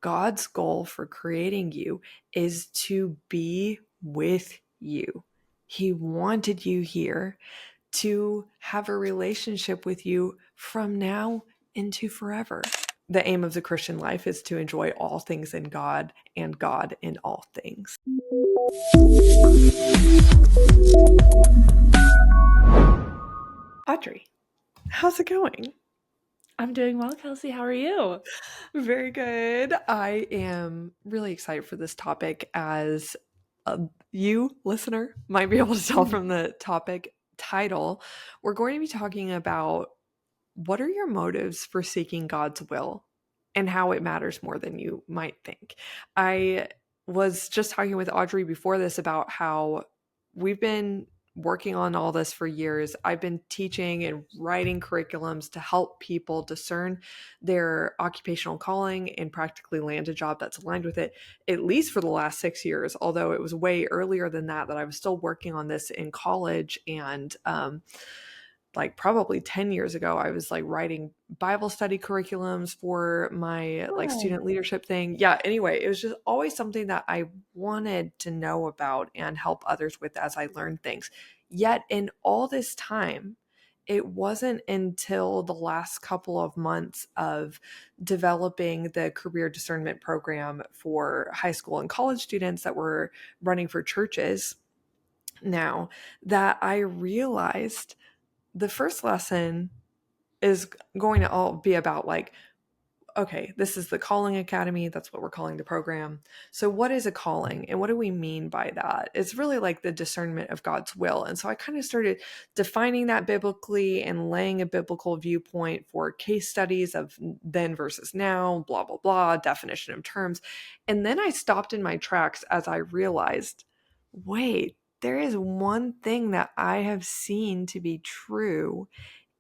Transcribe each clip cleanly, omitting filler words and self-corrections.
God's goal for creating you is to be with you. He wanted you here to have a relationship with you from now into forever. The aim of the Christian life is to enjoy all things in God and God in all things. Audrey, how's it going? I'm doing well, Kelsey. How are you? Very good. I am really excited for this topic, as you, listener, might be able to tell from the topic title. We're going to be talking about what are your motives for seeking God's will and how it matters more than you might think. I was just talking with Audrey before this about how we've been working on all this for years. I've been teaching and writing curriculums to help people discern their occupational calling and practically land a job that's aligned with it, at least for the last 6 years, although it was way earlier than that I was still working on this in college. And like probably 10 years ago, I was like writing Bible study curriculums for my like student leadership thing. Yeah, anyway, it was just always something that I wanted to know about and help others with as I learned things. Yet in all this time, it wasn't until the last couple of months of developing the career discernment program for high school and college students that were running for churches now that I realized the first lesson is going to all be about like, okay, this is the Calling Academy. That's what we're calling the program. So what is a calling and what do we mean by that? It's really like the discernment of God's will. And so I kind of started defining that biblically and laying a biblical viewpoint for case studies of then versus now, blah, blah, blah, definition of terms. And then I stopped in my tracks as I realized, wait, there is one thing that I have seen to be true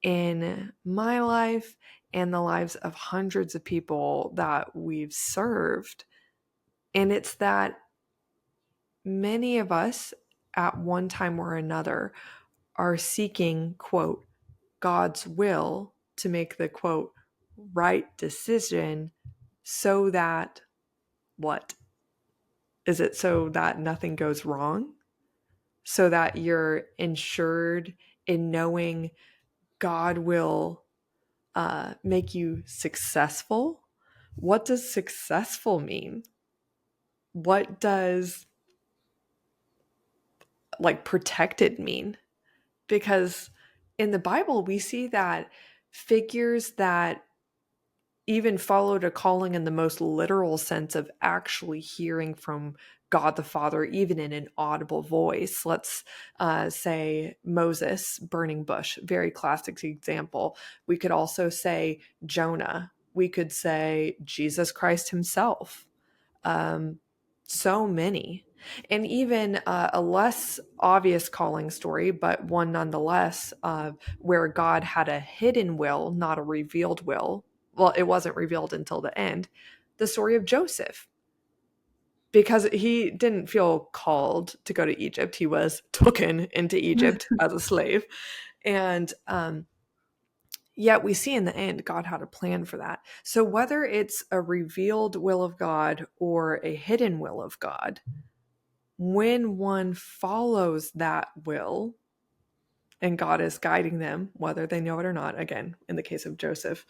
in my life and the lives of hundreds of people that we've served. And it's that many of us at one time or another are seeking, quote, God's will to make the, quote, right decision so that what? Is it so that nothing goes wrong? So that you're ensured in knowing God will make you successful? What does successful mean? What does like protected mean? Because in the Bible, we see that figures that even followed a calling in the most literal sense of actually hearing from God the Father, even in an audible voice. Let's say Moses, burning bush, very classic example. We could also say Jonah. We could say Jesus Christ himself. So many. And even a less obvious calling story, but one nonetheless, where God had a hidden will, not a revealed will. Well, it wasn't revealed until the end. The story of Joseph. Because he didn't feel called to go to Egypt. He was taken into Egypt as a slave. And yet we see in the end, God had a plan for that. So whether it's a revealed will of God or a hidden will of God, when one follows that will, and God is guiding them, whether they know it or not, again, in the case of Joseph,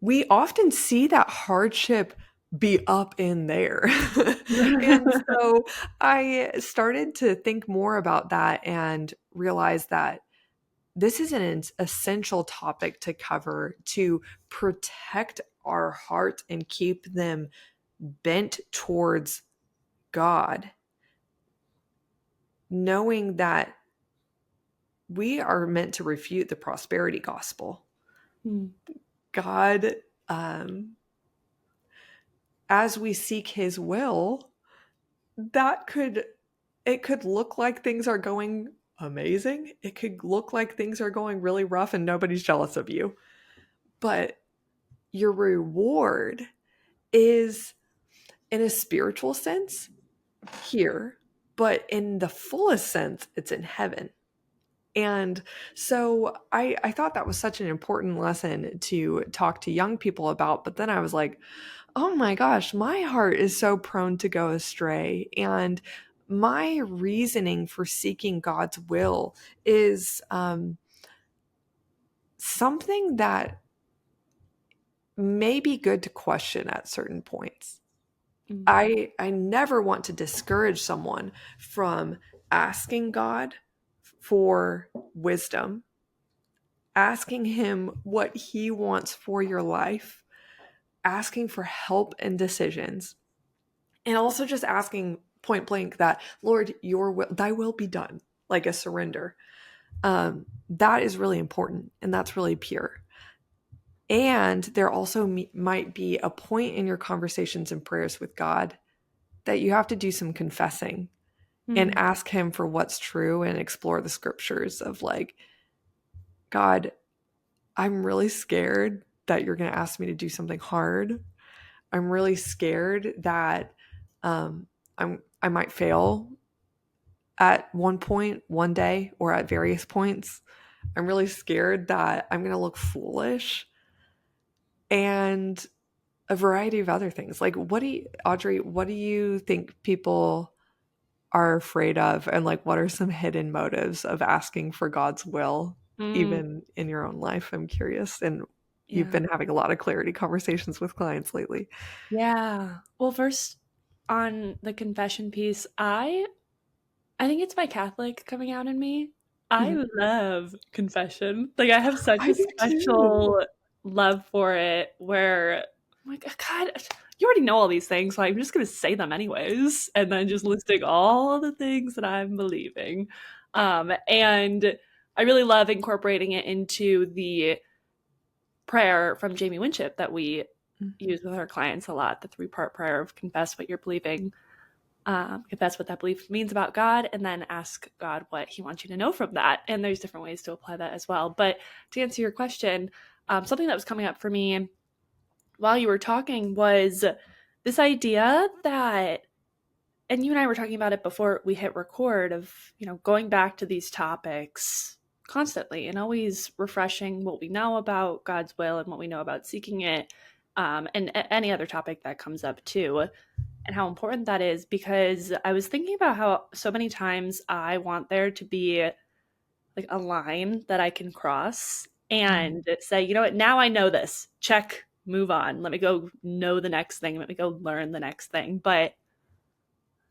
we often see that hardship be up in there. And so I started to think more about that and realize that this is an essential topic to cover to protect our heart and keep them bent towards God, knowing that we are meant to refute the prosperity gospel. God, as we seek his will, it could look like things are going amazing. It could look like things are going really rough and nobody's jealous of you. But your reward is, in a spiritual sense, here, but in the fullest sense, it's in heaven. And so I thought that was such an important lesson to talk to young people about. But then I was like, Oh my gosh, my heart is so prone to go astray. And my reasoning for seeking God's will is something that may be good to question at certain points. Mm. I never want to discourage someone from asking God for wisdom, asking him what he wants for your life, asking for help and decisions, and also just asking point blank that, Lord, your will, thy will be done, like a surrender. That is really important, and that's really pure. And there also might be a point in your conversations and prayers with God that you have to do some confessing and Mm. ask him for what's true and explore the scriptures of like, God, I'm really scared that you're going to ask me to do something hard. I'm really scared that um, I might fail at one point, one day, or at various points. I'm really scared that I'm going to look foolish and a variety of other things. Like, Audrey, what do you think people are afraid of? And like, what are some hidden motives of asking for God's will, Mm. even in your own life? I'm curious. And you've Yeah. been having a lot of clarity conversations with clients lately. Yeah. Well, first on the confession piece, I think it's my Catholic coming out in me. I Mhm. love confession. Like I have such I a do too. special love for it where I'm like, God, you already know all these things, so I'm just gonna say them anyways, and then just listing all the things that I'm believing. And I really love incorporating it into the prayer from Jamie Winship that we use with our clients a lot, the 3-part prayer of confess what you're believing, confess what that belief means about God, and then ask God what he wants you to know from that. And there's different ways to apply that as well. But to answer your question, something that was coming up for me while you were talking was this idea that, and you and I were talking about it before we hit record, of, going back to these topics constantly and always refreshing what we know about God's will and what we know about seeking it, and any other topic that comes up too, and how important that is. Because I was thinking about how so many times I want there to be like a line that I can cross and say, you know what, now I know this. Check, move on. Let me go know the next thing. Let me go learn the next thing. But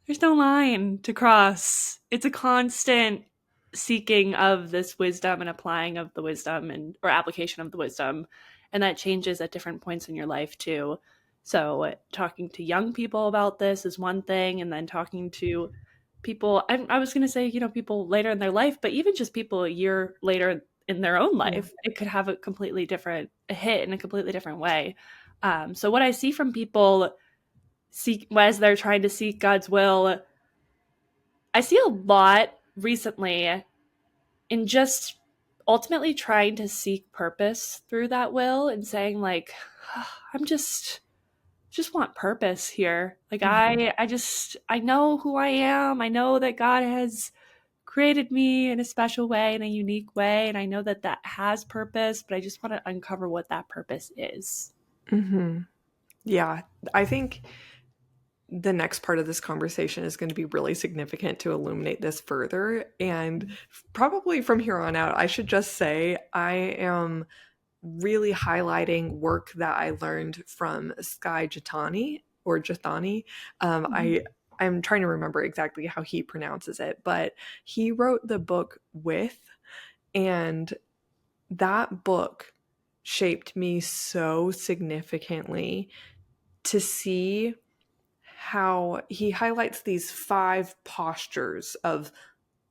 there's no line to cross. It's a constant seeking of this wisdom and applying of the wisdom, and or application of the wisdom, and that changes at different points in your life too. So talking to young people about this is one thing, and then talking to people, I was going to say, people later in their life, but even just people a year later in their own Yeah. life, it could have a completely different a hit in a completely different way. So what I see from people seek as they're trying to seek God's will, I see a lot recently in just ultimately trying to seek purpose through that will and saying like, I'm just want purpose here. Like Mhm. I know who I am. I know that God has created me in a special way, in a unique way, and I know that that has purpose, but I just want to uncover what that purpose is. Mhm. Yeah, I think the next part of this conversation is going to be really significant to illuminate this further. And probably from here on out, I should just say I am really highlighting work that I learned from Sky Jatani or Jathani. Mhm. I'm trying to remember exactly how he pronounces it, but he wrote the book With, and that book shaped me so significantly to see how he highlights these 5 postures of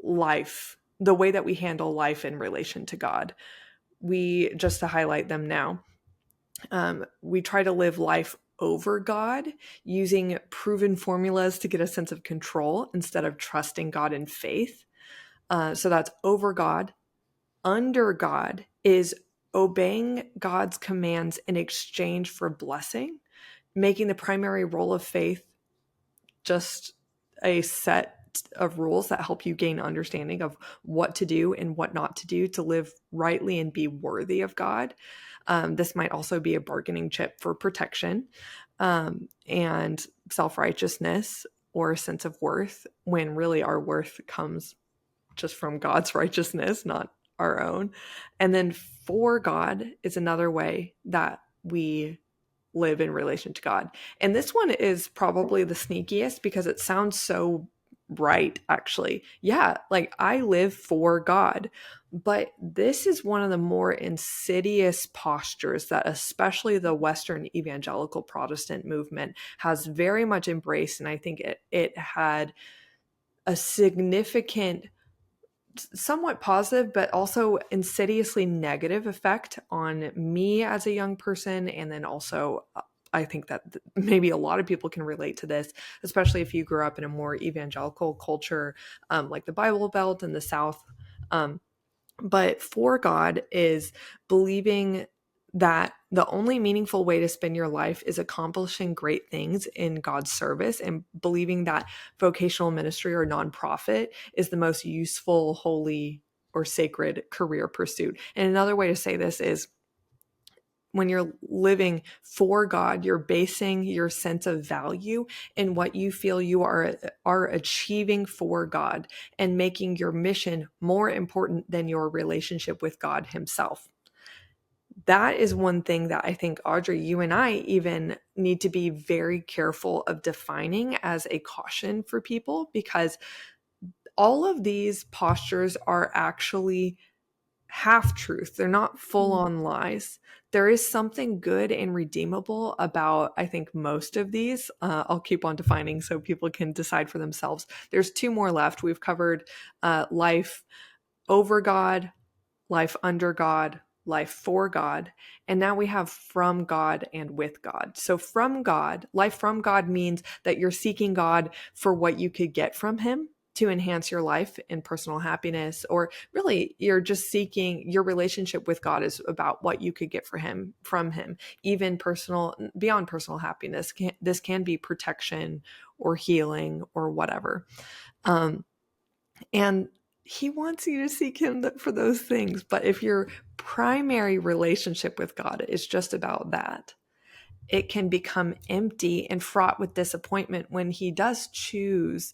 life, the way that we handle life in relation to God. We, just to highlight them now, we try to live life over God using proven formulas to get a sense of control instead of trusting God in faith. So that's over God. Under God is obeying God's commands in exchange for blessing, making the primary role of faith just a set of rules that help you gain understanding of what to do and what not to do to live rightly and be worthy of God. This might also be a bargaining chip for protection. and self-righteousness or a sense of worth, when really our worth comes just from God's righteousness, not our own. And then for God is another way that we live in relation to God. And this one is probably the sneakiest because it sounds so right, actually. Yeah, like I live for God. But this is one of the more insidious postures that especially the Western evangelical Protestant movement has very much embraced. And I think it had a significant, somewhat positive, but also insidiously negative effect on me as a young person. And then also, I think that maybe a lot of people can relate to this, especially if you grew up in a more evangelical culture, like the Bible Belt in the South. But for God is believing that the only meaningful way to spend your life is accomplishing great things in God's service, and believing that vocational ministry or nonprofit is the most useful, holy, or sacred career pursuit. And another way to say this is when you're living for God, you're basing your sense of value in what you feel you are achieving for God, and making your mission more important than your relationship with God himself. That is one thing that I think, Audrey, you and I even need to be very careful of defining as a caution for people, because all of these postures are actually half truth. They're not full on lies. There is something good and redeemable about, I think, most of these. I'll keep on defining so people can decide for themselves. There's two more left. We've covered life over God, life under God, life for God, and now we have from God and with God. So from God, life from God means that you're seeking God for what you could get from him to enhance your life and personal happiness, or really you're just seeking, your relationship with God is about what you could get for him, from him, even personal, beyond personal happiness. This can be protection or healing or whatever. And he wants you to seek him for those things. But if your primary relationship with God is just about that, it can become empty and fraught with disappointment when he does choose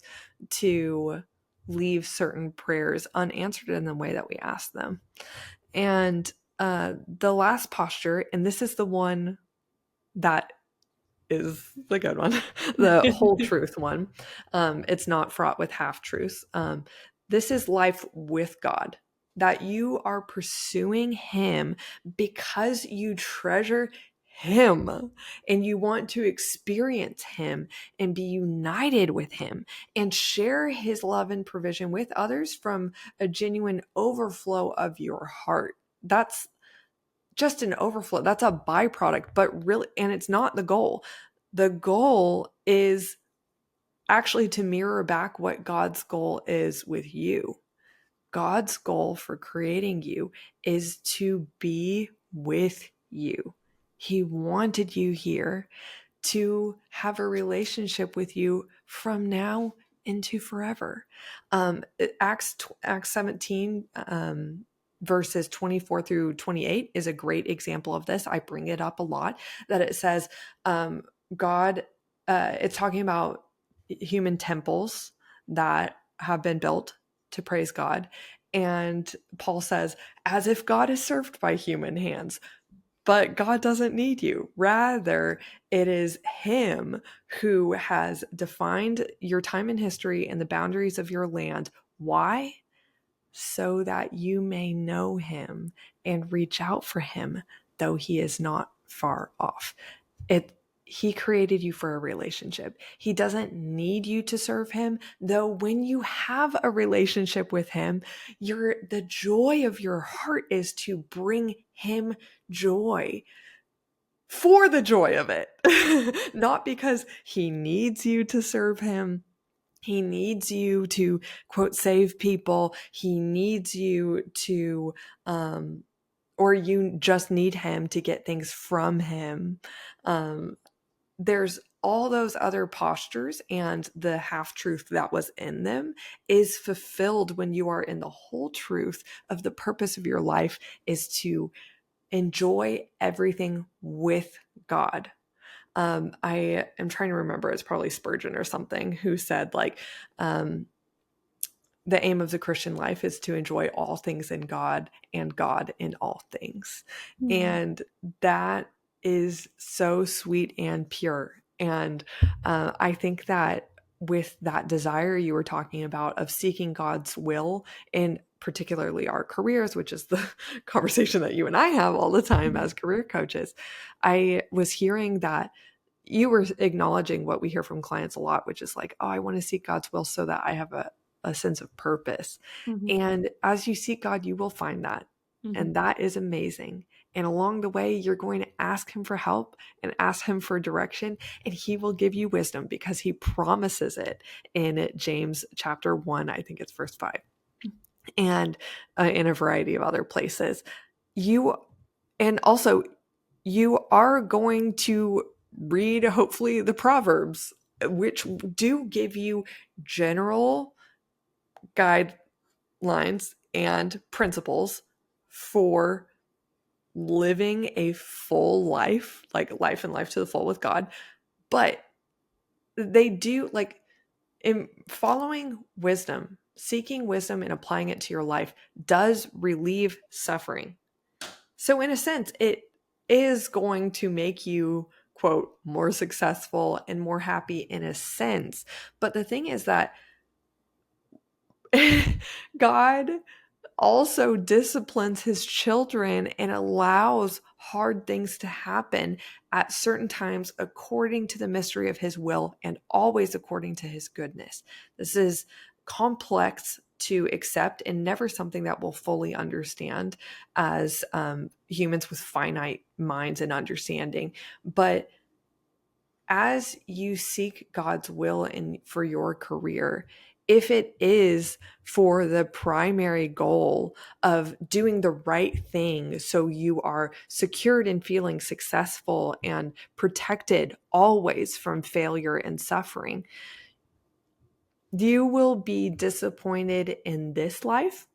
to leave certain prayers unanswered in the way that we ask them. And the last posture, and this is the one that is the good one, the whole truth one. It's not fraught with half truths. This is life with God, that you are pursuing him because you treasure him and you want to experience him and be united with him and share his love and provision with others from a genuine overflow of your heart. That's just an overflow. That's a byproduct, but really, and it's not the goal. The goal is actually to mirror back what God's goal is with you. God's goal for creating you is to be with you. He wanted you here to have a relationship with you from now into forever. Acts 17, verses 24 through 28 is a great example of this. I bring it up a lot, that it says God, it's talking about human temples that have been built to praise God. And Paul says, as if God is served by human hands. But God doesn't need you. Rather, it is him who has defined your time in history and the boundaries of your land. Why? So that you may know him and reach out for him, though he is not far off. He created you for a relationship. He doesn't need you to serve him, though when you have a relationship with him, the joy of your heart is to bring him joy for the joy of it. Not because he needs you to serve him. He needs you to, quote, save people. He needs you to, or you just need him to get things from him. There's all those other postures, and the half truth that was in them is fulfilled when you are in the whole truth of the purpose of your life is to enjoy everything with God. I am trying to remember, it's probably Spurgeon or something, who said like, the aim of the Christian life is to enjoy all things in God and God in all things. And that is so sweet and pure. And I think that with that desire you were talking about of seeking God's will in particularly our careers, which is the conversation that you and I have all the time as career coaches, I was hearing that you were acknowledging what we hear from clients a lot, which is like, oh, I want to seek God's will so that I have a sense of purpose. And as you seek God, you will find that. And that is amazing. And along the way, you're going to ask him for help and ask him for direction, and he will give you wisdom because he promises it in James chapter 1, I think it's verse 5, and in a variety of other places. And also, you are going to read, hopefully, the Proverbs, which do give you general guidelines and principles for living a full life, like life and life to the full with God. But they do, like, in following wisdom, seeking wisdom and applying it to your life does relieve suffering. So in a sense, it is going to make you, quote, more successful and more happy in a sense. But the thing is that God also disciplines his children and allows hard things to happen at certain times according to the mystery of his will and always according to his goodness. This is complex to accept and never something that we'll fully understand as humans with finite minds and understanding. But as you seek God's will for your career, if it is for the primary goal of doing the right thing so you are secured in feeling successful and protected always from failure and suffering, you will be disappointed in this life.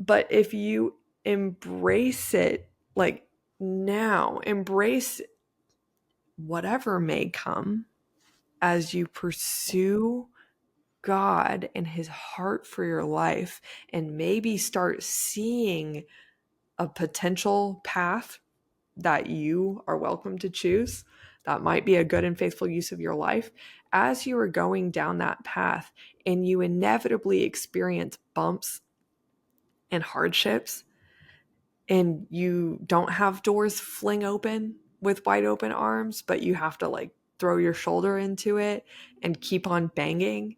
But if you embrace it, like now, embrace whatever may come as you pursue God and his heart for your life, and maybe start seeing a potential path that you are welcome to choose that might be a good and faithful use of your life. As you are going down that path and you inevitably experience bumps and hardships, and you don't have doors fling open with wide open arms, but you have to like throw your shoulder into it and keep on banging,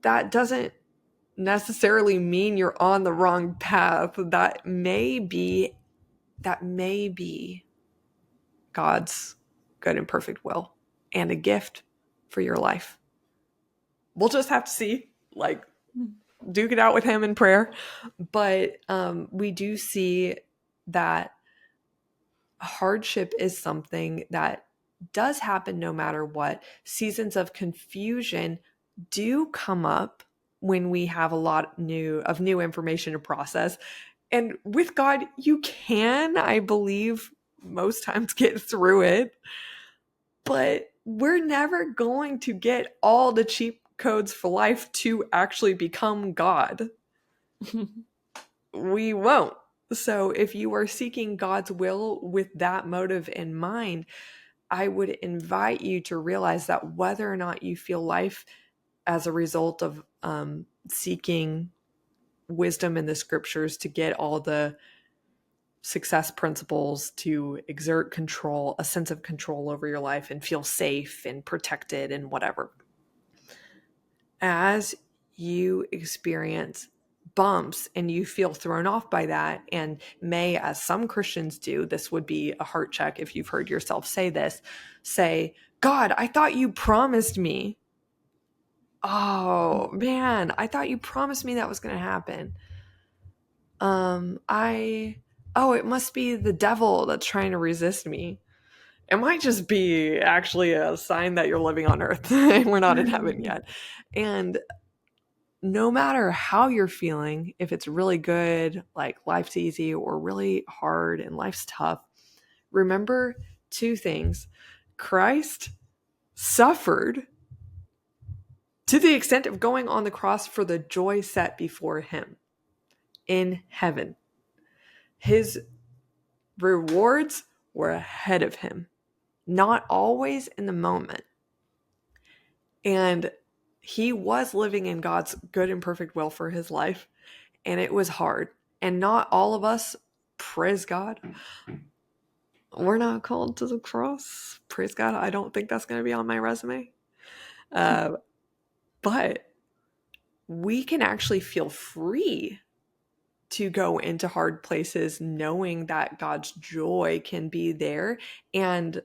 that doesn't necessarily mean you're on the wrong path. That may be God's good and perfect will and a gift for your life. We'll just have to see, like, duke it out with him in prayer. But we do see that hardship is something that does happen no matter what. Seasons of confusion do come up when we have a lot of new information to process. And with God, you can, I believe, most times get through it. But we're never going to get all the cheat codes for life to actually become God. We won't. So if you are seeking God's will with that motive in mind, I would invite you to realize that whether or not you feel life as a result of seeking wisdom in the scriptures to get all the success principles, to exert control, a sense of control over your life and feel safe and protected and whatever. As you experience bumps and you feel thrown off by that, and may, as some Christians do, this would be a heart check if you've heard yourself say this, say, God, I thought you promised me. Oh man, I thought you promised me that was going to happen. It must be the devil that's trying to resist me. It might just be actually a sign that you're living on earth and we're not in heaven yet. And no matter how you're feeling, if it's really good, like life's easy, or really hard and life's tough, remember two things. Christ suffered to the extent of going on the cross for the joy set before him in heaven. His rewards were ahead of him, not always in the moment. And he was living in God's good and perfect will for his life, and it was hard. And not all of us, praise God, we're not called to the cross. Praise God. I don't think that's going to be on my resume. But we can actually feel free to go into hard places knowing that God's joy can be there, and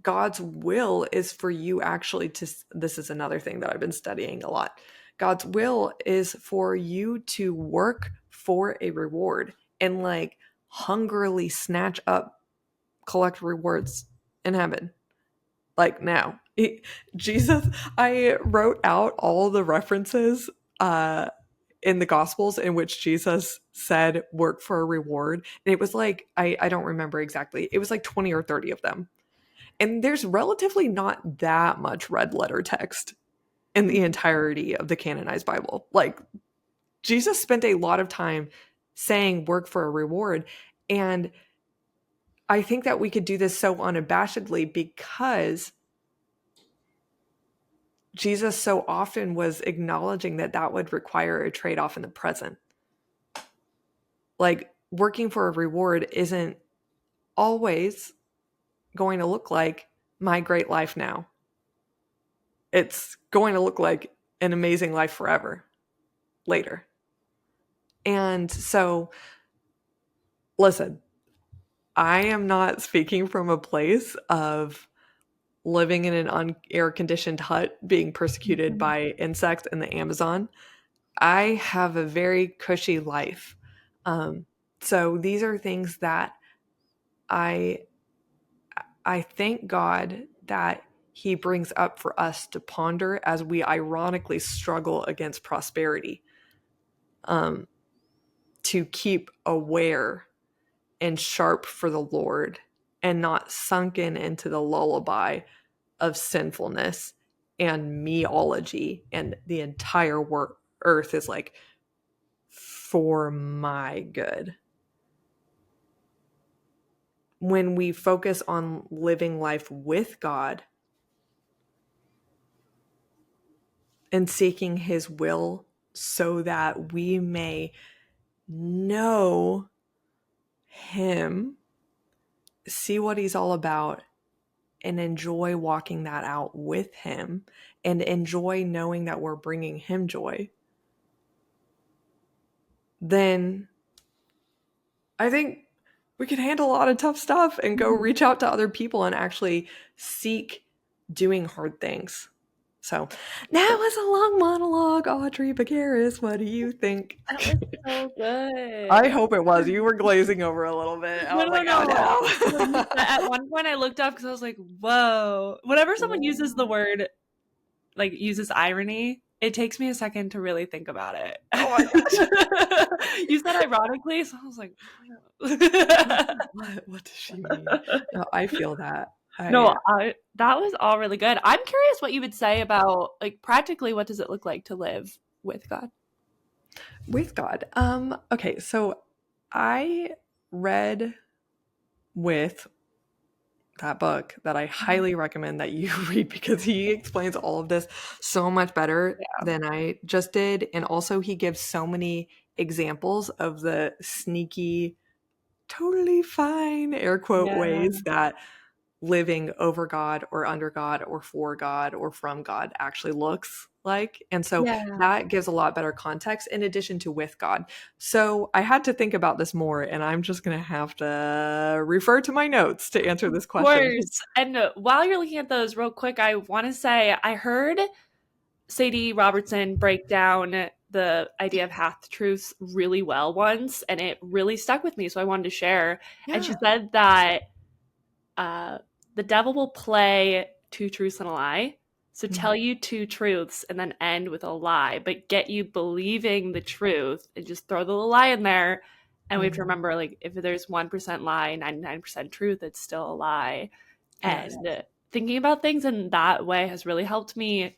God's will is for you actually to, this is another thing that I've been studying a lot. God's will is for you to work for a reward and like hungrily snatch up, collect rewards in heaven. Like now. Jesus, I wrote out all the references in the Gospels in which Jesus said work for a reward. And it was like, I don't remember exactly. It was like 20 or 30 of them. And there's relatively not that much red letter text in the entirety of the canonized Bible. Like, Jesus spent a lot of time saying work for a reward. And I think that we could do this so unabashedly because Jesus so often was acknowledging that that would require a trade-off in the present. Like, working for a reward isn't always going to look like my great life now. It's going to look like an amazing life forever later. And so, listen, I am not speaking from a place of living in an air-conditioned hut being persecuted by insects in the Amazon. I have a very cushy life. So these are things that I thank God that he brings up for us to ponder as we ironically struggle against prosperity, to keep aware and sharp for the Lord and not sunken into the lullaby of sinfulness and meology, and the entire earth is like for my good. When we focus on living life with God and seeking his will so that we may know him, see what he's all about, and enjoy walking that out with him, and enjoy knowing that we're bringing him joy, then I think we can handle a lot of tough stuff and go reach out to other people and actually seek doing hard things. So that was a long monologue, Audrey Bagarus. What do you think? That was so good. I hope it was. You were glazing over a little bit. I was like, oh no. At one point I looked up because I was like, whoa. Whenever someone uses the word, like uses irony, it takes me a second to really think about it. Oh my gosh. You said ironically, so I was like, what does she mean? No, I feel that. That was all really good. I'm curious what you would say about, like, practically what does it look like to live with God? With God. Okay, so I read with that book that I highly recommend that you read because he explains all of this so much better than I just did. And also he gives so many examples of the sneaky, totally fine, air quote, ways that living over God or under God or for God or from God actually looks like. And so that gives a lot better context in addition to with God. So I had to think about this more, and I'm just going to have to refer to my notes to answer this question. Of course. And while you're looking at those real quick, I want to say I heard Sadie Robertson break down the idea of half truths really well once, and it really stuck with me. So I wanted to share. And she said that the devil will play two truths and a lie. So tell you two truths and then end with a lie, but get you believing the truth and just throw the lie in there. And we have to remember, like, if there's 1% lie, 99% truth, it's still a lie. Yes. And thinking about things in that way has really helped me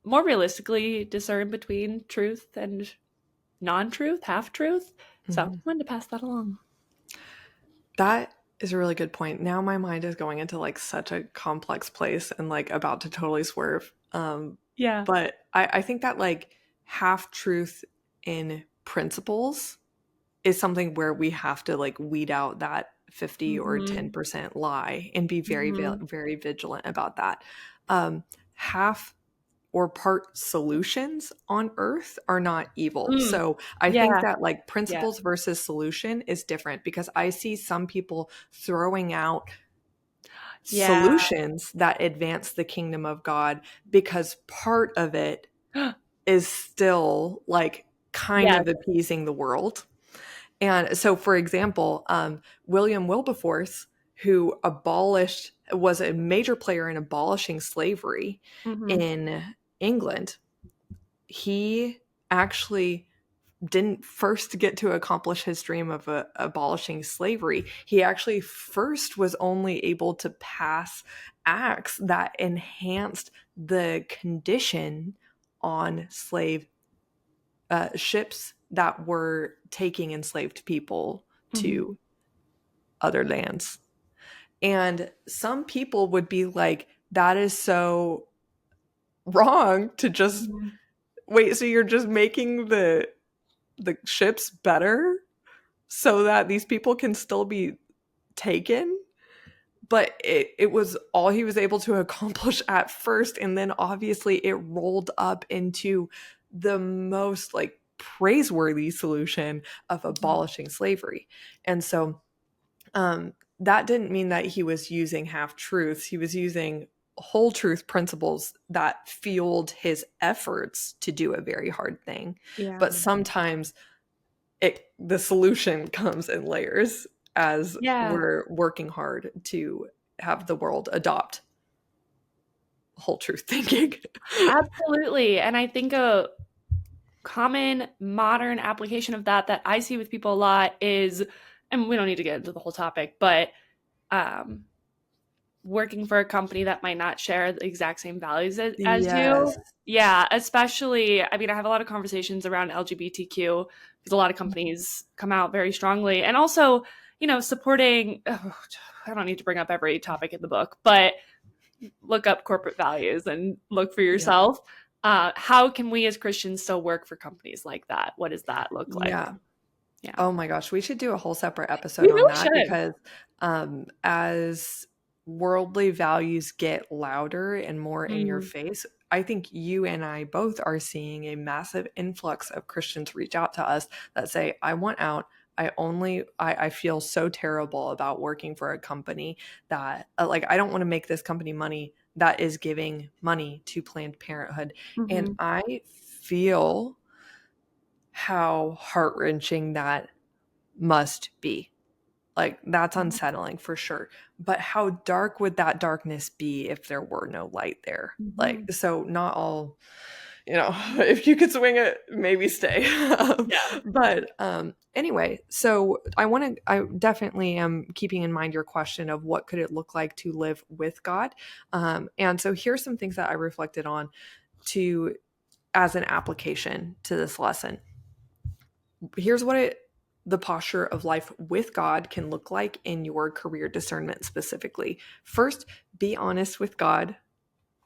more realistically discern between truth and non-truth, half-truth. So I wanted to pass that along. That is a really good point. Now my mind is going into like such a complex place and like about to totally swerve. Yeah. But I think that like half truth in principles is something where we have to like weed out that 50 or Mm-hmm. 10% lie and be very, Mm-hmm. very vigilant about that. Half or part solutions on earth are not evil. Mm. So I think Yeah. that like Yeah. principles versus solution is different because I see some people throwing out Yeah. solutions that advance the kingdom of God because part of it is still like kind Yes. of appeasing the world. And so, for example, William Wilberforce, who was a major player in abolishing slavery Mm-hmm. in England, he actually didn't first get to accomplish his dream of abolishing slavery. He actually first was only able to pass acts that enhanced the condition on slave ships that were taking enslaved people Mm-hmm. to other lands. And some people would be like, that is so wrong to just Mm-hmm. wait. So you're just making the ships better so that these people can still be taken? But it was all he was able to accomplish at first. And then obviously it rolled up into the most like praiseworthy solution of abolishing slavery. And so that didn't mean that he was using half truths. He was using whole truth principles that fueled his efforts to do a very hard thing. Yeah. But sometimes the solution comes in layers as Yeah. we're working hard to have the world adopt whole truth thinking. Absolutely. And I think a common modern application of that I see with people a lot is, and we don't need to get into the whole topic, but um, working for a company that might not share the exact same values as Yes. you. Yeah, especially, I mean, I have a lot of conversations around LGBTQ because a lot of companies come out very strongly. And also, supporting, I don't need to bring up every topic in the book, but look up corporate values and look for Yeah. yourself. How can we as Christians still work for companies like that? What does that look like? Yeah. Yeah. Oh my gosh, we should do a whole separate We episode on really that should. because as worldly values get louder and more in your Mm. face, I think you and I both are seeing a massive influx of Christians reach out to us that say, I want out. I feel so terrible about working for a company that like I don't want to make this company money that is giving money to Planned Parenthood. And Mm-hmm. I feel how heart-wrenching that must be. Like that's unsettling for sure. But how dark would that darkness be if there were no light there? Mm-hmm. Like, so not all, if you could swing it, maybe stay. Yeah. But anyway, so I definitely am keeping in mind your question of what could it look like to live with God. And so here's some things that I reflected on to as an application to this lesson. Here's what the posture of life with God can look like in your career discernment specifically. First, be honest with God,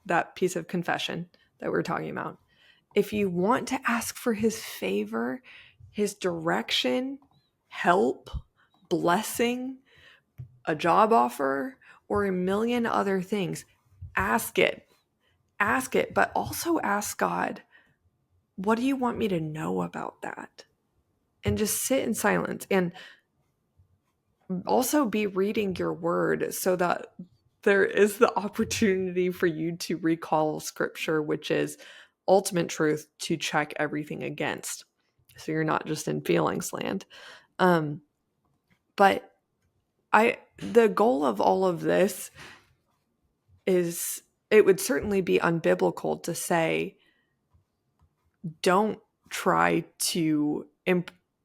that piece of confession that we're talking about. If you want to ask for his favor, his direction, help, blessing, a job offer, or a million other things, ask it. Ask it, but also ask God, what do you want me to know about that? And just sit in silence and also be reading your word so that there is the opportunity for you to recall scripture, which is ultimate truth to check everything against. So you're not just in feelings land. Um, but the goal of all of this is it would certainly be unbiblical to say, don't try to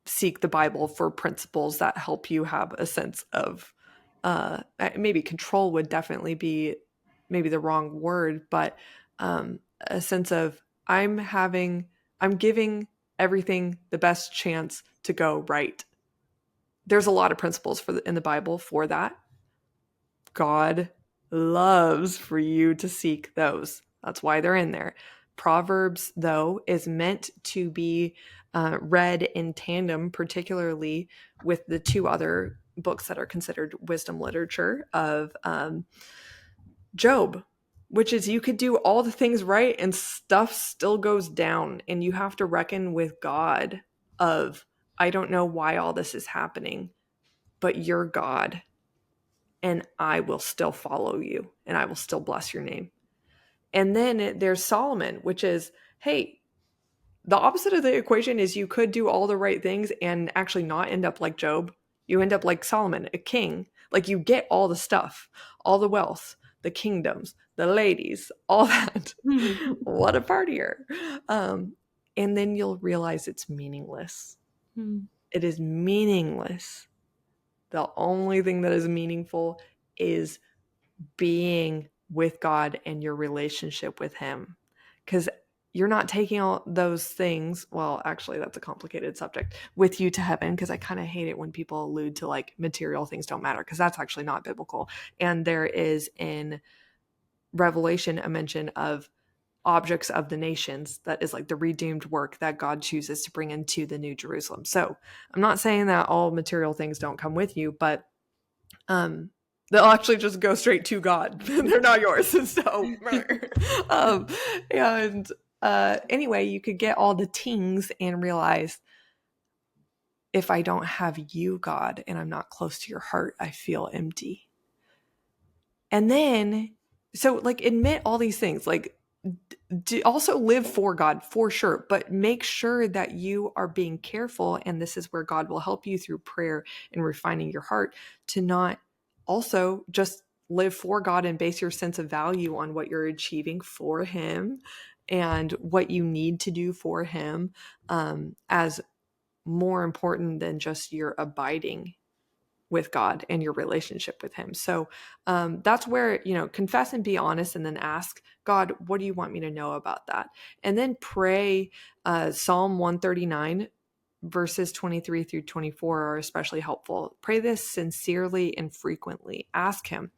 seek the Bible for principles that help you have a sense of maybe control would definitely be maybe the wrong word, but a sense of I'm giving everything the best chance to go right. There's a lot of principles in the Bible for that. God loves for you to seek those. That's why they're in there. Proverbs, though, is meant to be read in tandem, particularly with the two other books that are considered wisdom literature of Job, which is you could do all the things right and stuff still goes down, and you have to reckon with God of, I don't know why all this is happening, but you're God, and I will still follow you, and I will still bless your name. And then there's Solomon, which is, hey, the opposite of the equation is you could do all the right things and actually not end up like Job. You end up like Solomon, a king. Like you get all the stuff, all the wealth, the kingdoms, the ladies, all that. What a partier. And then you'll realize it's meaningless. It is meaningless. The only thing that is meaningful is being with God and your relationship with him. Because you're not taking all those things, well, actually, that's a complicated subject, with you to heaven, because I kind of hate it when people allude to like material things don't matter, because that's actually not biblical. And there is in Revelation a mention of objects of the nations that is like the redeemed work that God chooses to bring into the New Jerusalem. So I'm not saying that all material things don't come with you, but they'll actually just go straight to God. They're not yours. So, and anyway, you could get all the tings and realize, if I don't have you, God, and I'm not close to your heart, I feel empty. And then, so like admit all these things, like also live for God for sure, but make sure that you are being careful. And this is where God will help you through prayer and refining your heart to not also just live for God and base your sense of value on what you're achieving for him and what you need to do for him as more important than just your abiding with God and your relationship with him. So that's where, confess and be honest, and then ask God, what do you want me to know about that? And then pray. Psalm 139 verses 23 through 24 are especially helpful. Pray this sincerely and frequently. Ask him.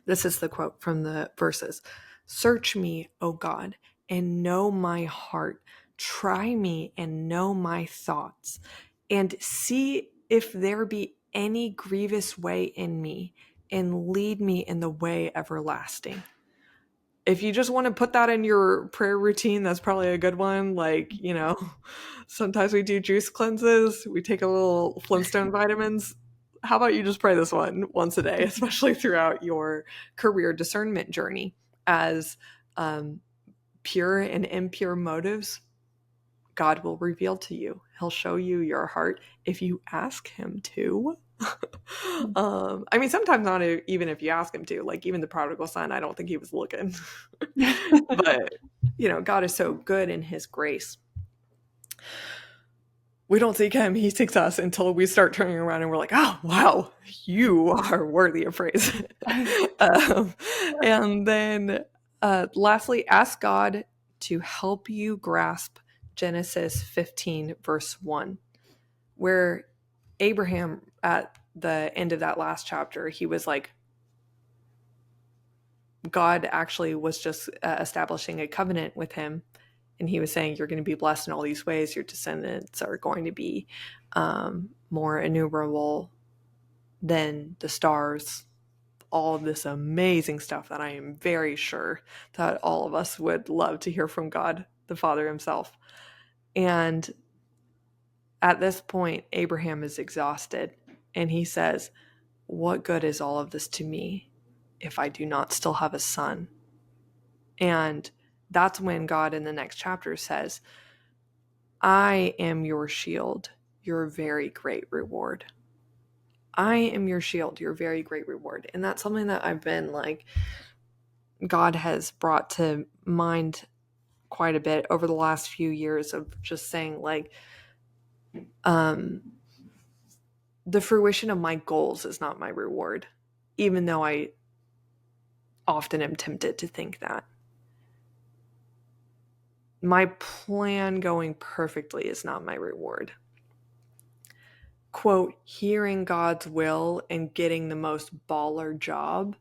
This is the quote from the verses. Search me, O God, and know my heart. Try me and know my thoughts, and see if there be any grievous way in me, and lead me in the way everlasting. If you just want to put that in your prayer routine, that's probably a good one. Like, sometimes we do juice cleanses. We take a little Flintstone vitamins. How about you just pray this one once a day, especially throughout your career discernment journey, as pure and impure motives God will reveal to you. He'll show you your heart if you ask him to. Sometimes not even if you ask him to. Like even the prodigal son, I don't think he was looking. But, God is so good in his grace. We don't seek him, he seeks us, until we start turning around and we're like, oh, wow, you are worthy of praise. And then lastly, ask God to help you grasp Genesis 15, verse 1, where Abraham, at the end of that last chapter, he was like, God actually was just establishing a covenant with him. And he was saying, you're going to be blessed in all these ways. Your descendants are going to be more innumerable than the stars. All of this amazing stuff that I am very sure that all of us would love to hear from God, the Father himself. And at this point, Abraham is exhausted. And he says, what good is all of this to me if I do not still have a son? And that's when God in the next chapter says, I am your shield, your very great reward. I am your shield, your very great reward. And that's something that I've been like, God has brought to mind quite a bit over the last few years, of just saying like, The fruition of my goals is not my reward, even though I often am tempted to think that. My plan going perfectly is not my reward. Quote, hearing God's will and getting the most baller job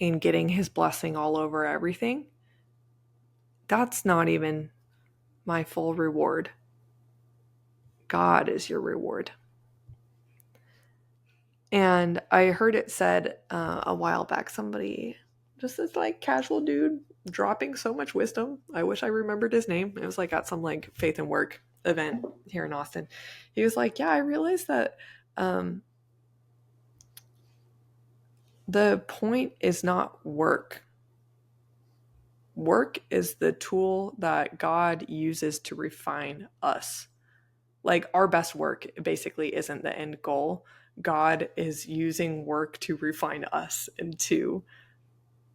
and getting his blessing all over everything, that's not even my full reward. God is your reward. And I heard it said a while back, somebody, just this like casual dude dropping so much wisdom. I wish I remembered his name. It was like at some like faith and work event here in Austin. He was like, yeah, I realized that the point is not work. Work is the tool that God uses to refine us. Like our best work basically isn't the end goal. God is using work to refine us into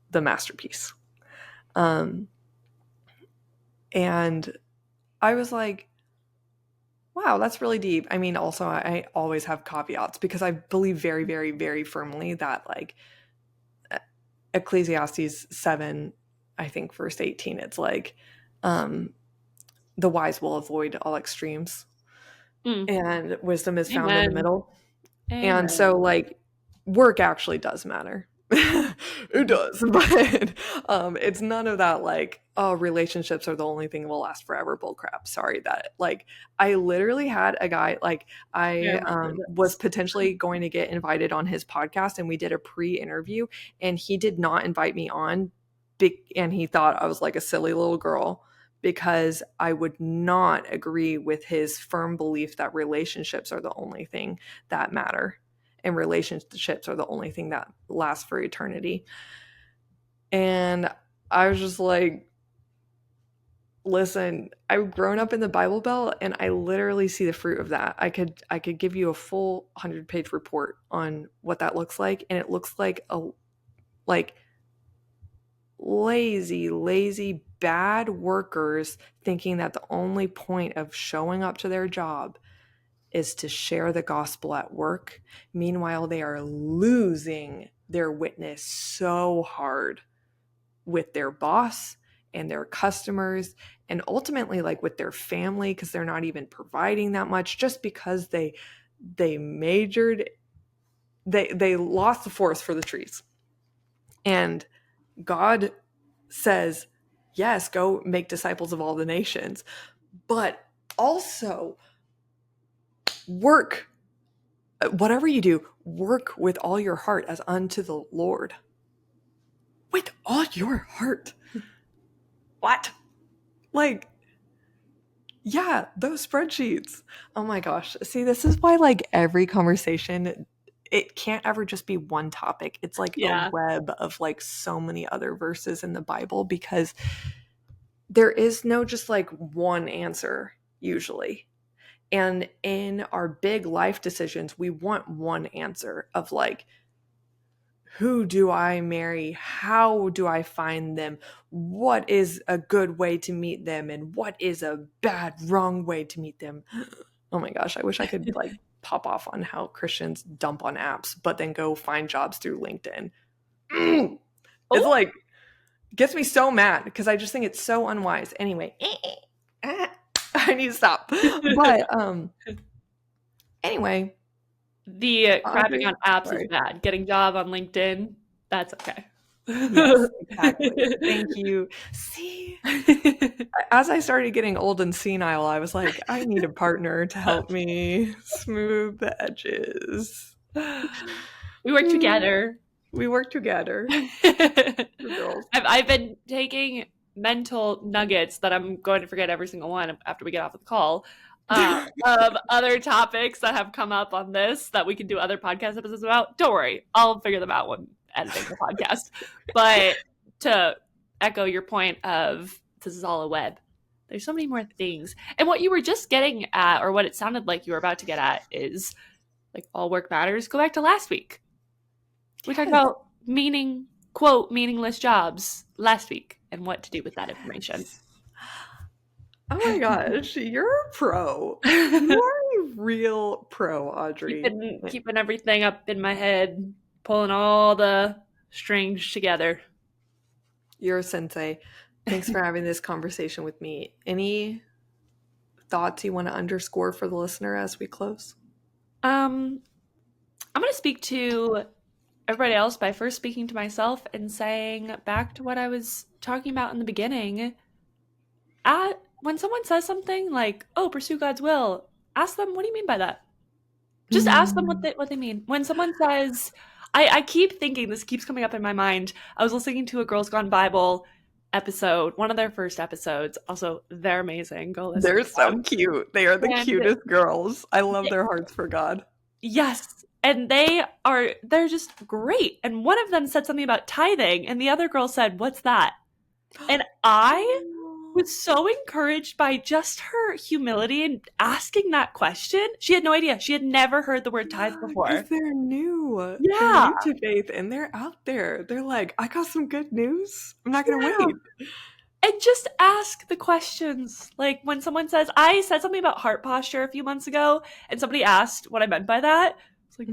the masterpiece. And I was like, wow, that's really deep. I mean, also, I always have caveats because I believe very, very, very firmly that like Ecclesiastes 7, I think verse 18, it's like the wise will avoid all extremes and wisdom is found in the Amen. middle. Amen. And so like work actually does matter. It does, but it's none of that like, oh, relationships are the only thing that will last forever bullcrap. Sorry that like I literally had a guy like I was potentially going to get invited on his podcast and we did a pre-interview and he did not invite me on and he thought I was like a silly little girl because I would not agree with his firm belief that relationships are the only thing that matter. And relationships are the only thing that lasts for eternity. And I was just like, listen, I've grown up in the Bible Belt and I literally see the fruit of that. I could give you a full 100-page report on what that looks like. And it looks like a lazy, bad workers thinking that the only point of showing up to their job is to share the gospel at work. Meanwhile, they are losing their witness so hard with their boss and their customers and ultimately like with their family because they're not even providing that much just because they majored they lost the forest for the trees. And God says, yes, go make disciples of all the nations, but also work. Whatever you do, work with all your heart as unto the Lord. With all your heart. What? Like, yeah, those spreadsheets. Oh my gosh. See, this is why like every conversation, it can't ever just be one topic. It's like a web of like so many other verses in the Bible because there is no just like one answer usually. And in our big life decisions, we want one answer of like, who do I marry? How do I find them? What is a good way to meet them? And what is a bad, wrong way to meet them? Oh my gosh, I wish I could like pop off on how Christians dump on apps, but then go find jobs through LinkedIn. It's like, gets me so mad because I just think it's so unwise. Anyway, I need to stop. But anyway. The crapping on apps is bad. Getting a job on LinkedIn, that's okay. Yes, exactly. Thank you. See, as I started getting old and senile, I was like, I need a partner to help me smooth the edges. We work together. We work together. Girls. I've been taking mental nuggets that I'm going to forget every single one after we get off the call of other topics that have come up on this that we can do other podcast episodes about. Don't worry, I'll figure them out when editing the podcast. But to echo your point of this is all a web, there's so many more things. And what you were just getting at, or what it sounded like you were about to get at, is like all work matters. Go back to last week. We talked about meaningless jobs last week and what to do with that information. Oh my gosh, you're a pro. You are a real pro, Audrey. Keeping everything up in my head, pulling all the strings together. You're a sensei. Thanks for having this conversation with me. Any thoughts you want to underscore for the listener as we close? I'm going to speak to everybody else by first speaking to myself and saying back to what I was talking about in the beginning. When someone says something like, "Oh, pursue God's will," ask them, "What do you mean by that?" Just ask them Mm. what they mean. When someone says, I keep thinking, this keeps coming up in my mind. I was listening to a Girls Gone Bible episode, one of their first episodes. Also, they're amazing. Go listen They're to so them. cute. They are the And cutest girls. I love their hearts for God. yes, and they're just great. And one of them said something about tithing, and the other girl said, "What's that?" And I was so encouraged by just her humility in asking that question. She had no idea. She had never heard the word tithe Because before. they're new. They're Yeah. new to faith and they're out there. They're like, I got some good news. I'm not going to Yeah. wait. And just ask the questions. Like when someone says, I said something about heart posture a few months ago, and somebody asked what I meant by that. It's like,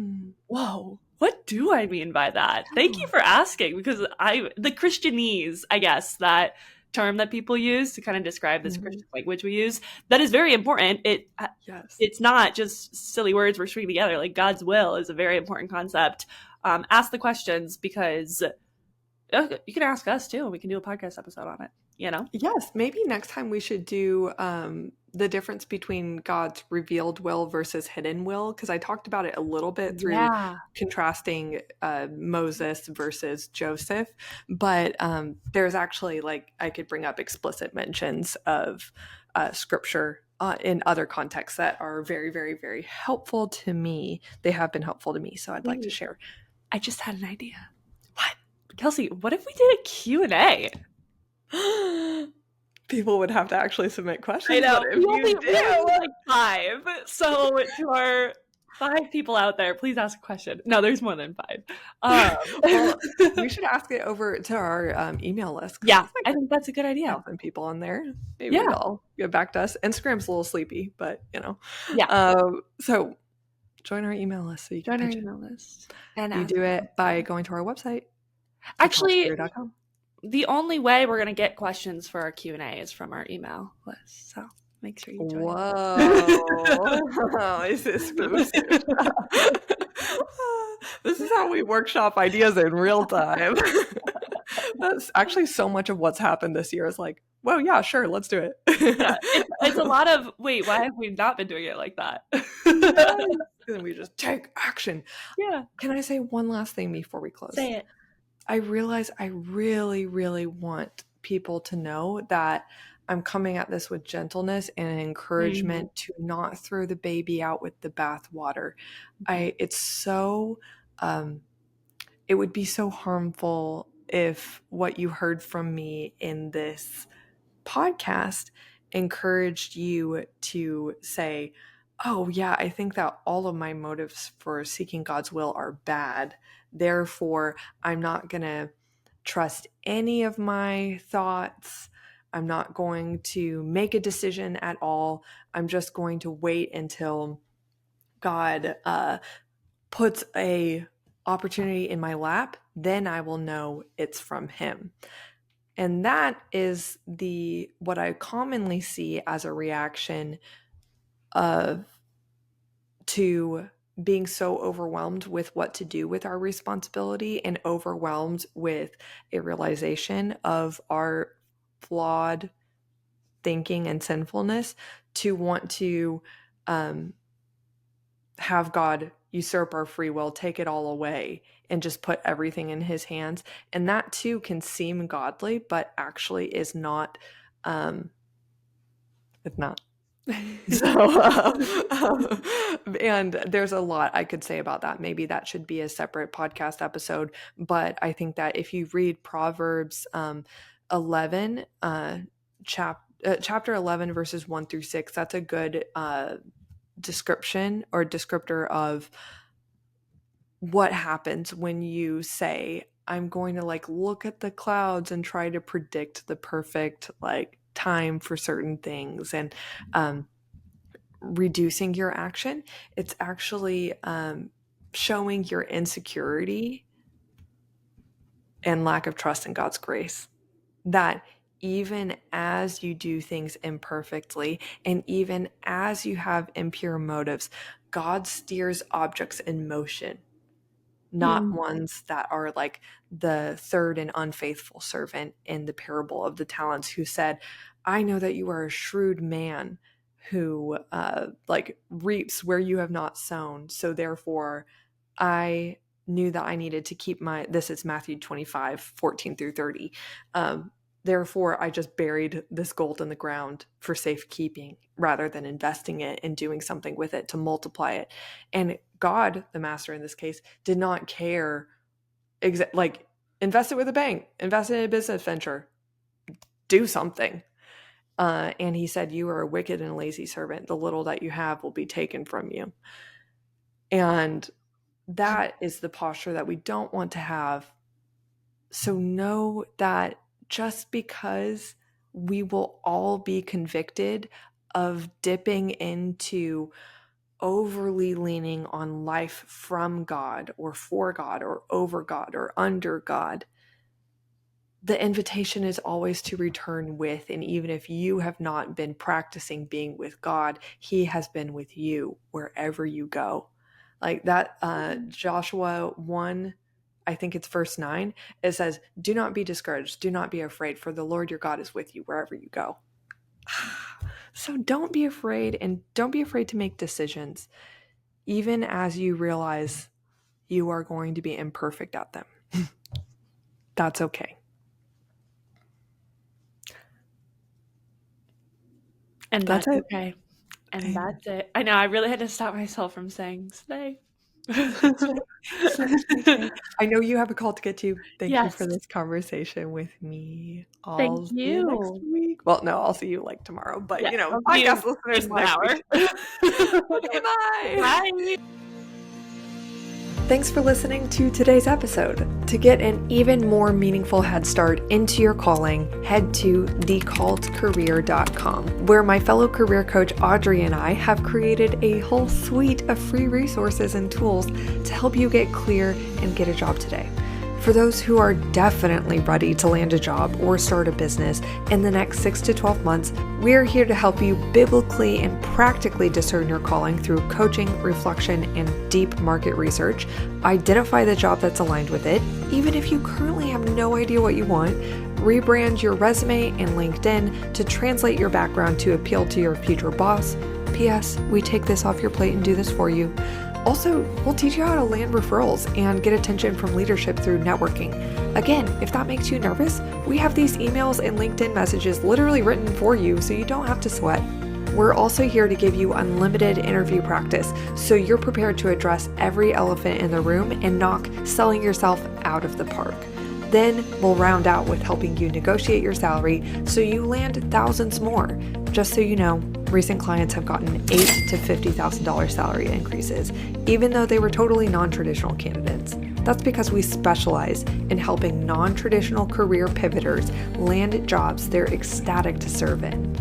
whoa, what do I mean by that? Thank you for asking, because the Christianese, I guess, that term that people use to kind of describe this Christian language we use, that is very important. Yes. It's not just silly words we're stringing together. Like God's will is a very important concept. Ask the questions, because you can ask us too, and we can do a podcast episode on it. Yes, maybe next time we should do the difference between God's revealed will versus hidden will, because I talked about it a little bit through contrasting Moses versus Joseph. But there's actually, like, I could bring up explicit mentions of scripture in other contexts that are very, very, very helpful to me. They have been helpful to me, so I'd like to share. I just had an idea. What? Kelsey, what if we did a Q&A? People would have to actually submit questions. I know. But if you do, like 5. So to our 5 people out there, please ask a question. No, there's more than 5. well, we should ask it over to our email list. Yeah, I think that's a good idea. 1,000 people on there. Maybe they'll get back to us. Instagram's a little sleepy, but Yeah. So join our email list so you can join our email list. And you do it by going to our website. Actually, the only way we're going to get questions for our Q&A is from our email list. So make sure you join. Whoa. Is this exclusive? This is how we workshop ideas in real time. That's actually so much of what's happened this year is like, well, yeah, sure, let's do it. It's a lot of, wait, why have we not been doing it like that? And we just take action. Yeah. Can I say one last thing before we close? Say it. I realize I really, really want people to know that I'm coming at this with gentleness and an encouragement to not throw the baby out with the bathwater. It's so, it would be so harmful if what you heard from me in this podcast encouraged you to say, oh yeah, I think that all of my motives for seeking God's will are bad. Therefore, I'm not going to trust any of my thoughts. I'm not going to make a decision at all. I'm just going to wait until God puts a opportunity in my lap. Then I will know it's from Him. And that is what I commonly see as a reaction to being so overwhelmed with what to do with our responsibility and overwhelmed with a realization of our flawed thinking and sinfulness, to want to have God usurp our free will, take it all away, and just put everything in His hands. And that too can seem godly, but actually is not. It's not. So, and there's a lot I could say about that. Maybe that should be a separate podcast episode. But I think that if you read Proverbs 11, chapter 11, verses 1 through 6, that's a good description or descriptor of what happens when you say, I'm going to look at the clouds and try to predict the perfect time for certain things and reducing your action. It's actually showing your insecurity and lack of trust in God's grace. That even as you do things imperfectly and even as you have impure motives, God steers objects in motion, not ones that are like the third and unfaithful servant in the parable of the talents, who said, I know that you are a shrewd man who like reaps where you have not sown. So therefore I knew that I needed to keep this is Matthew 25:14-30. Therefore, I just buried this gold in the ground for safekeeping rather than investing it and doing something with it to multiply it. And God, the master in this case, did not care. Like, invest it with a bank, invest it in a business venture, do something. And he said, you are a wicked and lazy servant. The little that you have will be taken from you. And that is the posture that we don't want to have. So know that just because we will all be convicted of dipping into overly leaning on life from God or for God or over God or under God, the invitation is always to return with. And even if you have not been practicing being with God, He has been with you wherever you go. Like that, Joshua 1, I think it's verse 9, it says, do not be discouraged, do not be afraid, for the Lord your God is with you wherever you go. So don't be afraid, and don't be afraid to make decisions, even as you realize you are going to be imperfect at them. That's okay. And that's okay. And that's it. I know, I really had to stop myself from saying slay. I know you have a call to get to. Thank you for Yes. this conversation with me. Thank I'll see you next week. Well, no, I'll see you like tomorrow, but Yeah, I'll see you podcast listeners in 1 next hour. week. Okay, bye. Bye. Thanks for listening to today's episode. To get an even more meaningful head start into your calling, head to thecalledcareer.com, where my fellow career coach Audrey and I have created a whole suite of free resources and tools to help you get clear and get a job today. For those who are definitely ready to land a job or start a business in the next 6 to 12 months, we're here to help you biblically and practically discern your calling through coaching, reflection, and deep market research. Identify the job that's aligned with it, even if you currently have no idea what you want. Rebrand your resume and LinkedIn to translate your background to appeal to your future boss. P.S. We take this off your plate and do this for you. Also, we'll teach you how to land referrals and get attention from leadership through networking. Again, if that makes you nervous, we have these emails and LinkedIn messages literally written for you so you don't have to sweat. We're also here to give you unlimited interview practice so you're prepared to address every elephant in the room and knock selling yourself out of the park. Then we'll round out with helping you negotiate your salary so you land thousands more. Just so you know, recent clients have gotten $8,000 to $50,000 salary increases, even though they were totally non-traditional candidates. That's because we specialize in helping non-traditional career pivoters land jobs they're ecstatic to serve in.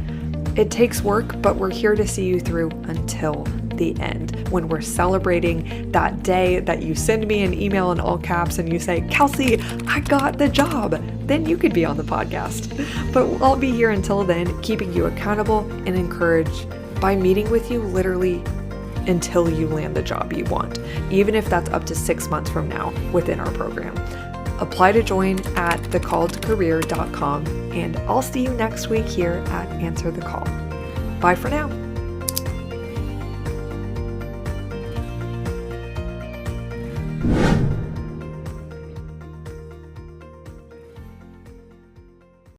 It takes work, but we're here to see you through until the end, when we're celebrating that day that you send me an email in all caps and you say, Kelsey, I got the job. Then you could be on the podcast. But I'll be here until then, keeping you accountable and encouraged by meeting with you literally until you land the job you want, even if that's up to 6 months from now within our program. Apply to join at thecalledcareer.com, and I'll see you next week here at Answer the Call. Bye for now.